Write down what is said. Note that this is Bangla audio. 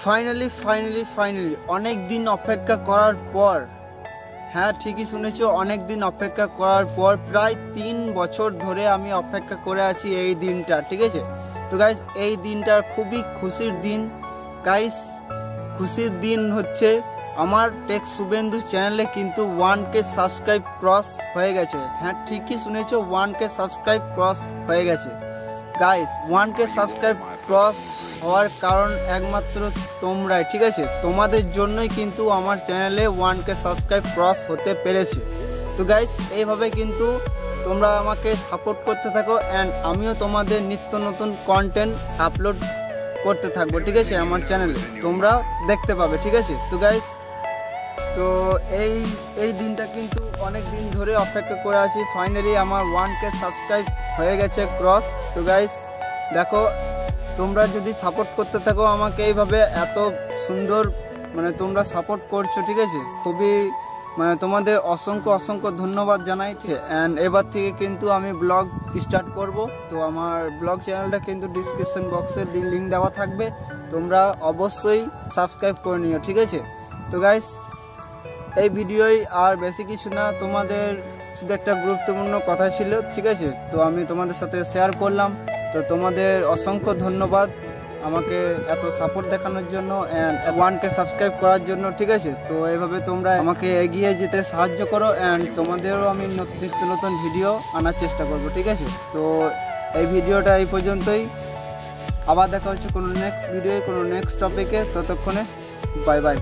ফাইনালি অনেক দিন অপেক্ষা করার পর, হ্যাঁ ঠিকই শুনেছো, অনেক দিন অপেক্ষা করার পর প্রায় 3 বছর ধরে আমি অপেক্ষা করে আছি এই দিনটা, ঠিক আছে। তো গাইস এই দিনটা খুবই খুশির দিন গাইস। খুশির দিন হচ্ছে আমার টেক শুভেন্দু চ্যানেলে কিন্তু 1K সাবস্ক্রাইব ক্রস হয়ে গেছে। হ্যাঁ ঠিকই শুনেছো, 1K সাবস্ক্রাইব ক্রস হয়ে গেছে গাইস। 1K সাবস্ক্রাইব ক্রস হওয়ার কারণ একমাত্র তোমরাই, ঠিক আছে। তোমাদের জন্যই কিন্তু আমার চ্যানেলে 1K সাবস্ক্রাইব ক্রস হতে পেরেছে। তো গাইস এইভাবে কিন্তু তোমরা আমাকে সাপোর্ট করতে থাকো অ্যান্ড আমিও তোমাদের নিত্য নতুন কন্টেন্ট আপলোড করতে থাকবো, ঠিক আছে। আমার চ্যানেলে তোমরা দেখতে পাবে, ঠিক আছে। তো গাইস তো এই দিনটা কিন্তু অনেক দিন ধরে অপেক্ষা করে আছি। ফাইনালি আমার 1K সাবস্ক্রাইব হয়ে গেছে ক্রস। তো গাইস দেখো, তোমরা যদি সাপোর্ট করতে থাকো আমাকে এইভাবে, এত সুন্দর মানে তোমরা সাপোর্ট করছো, ঠিক আছে। খুবই মানে তোমাদের অসংখ্য ধন্যবাদ জানাই। অ্যান্ড এবার থেকে কিন্তু আমি ব্লগ স্টার্ট করব। তো আমার ব্লগ চ্যানেলটা কিন্তু ডিসক্রিপশন বক্সে লিঙ্ক দেওয়া থাকবে, তোমরা অবশ্যই সাবস্ক্রাইব করে নিও, ঠিক আছে। তো গাইস এই ভিডিওই আর বেশি কিছু না, তোমাদের শুধু একটা গুরুত্বপূর্ণ কথা ছিল, ঠিক আছে। তো আমি তোমাদের সাথে শেয়ার করলাম। তো তোমাদের অসংখ্য ধন্যবাদ আমাকে এত সাপোর্ট দেখানোর জন্য অ্যান্ড 1K সাবস্ক্রাইব করার জন্য, ঠিক আছে। তো এইভাবে তোমরা আমাকে এগিয়ে যেতে সাহায্য করো অ্যান্ড তোমাদেরও আমি নিত্য নতুন ভিডিও আনার চেষ্টা করব, ঠিক আছে। তো এই ভিডিওটা এই পর্যন্তই, আবার দেখা হচ্ছে কোনো নেক্সট ভিডিও, কোনো নেক্সট টপিকে। ততক্ষণে বাই বাই।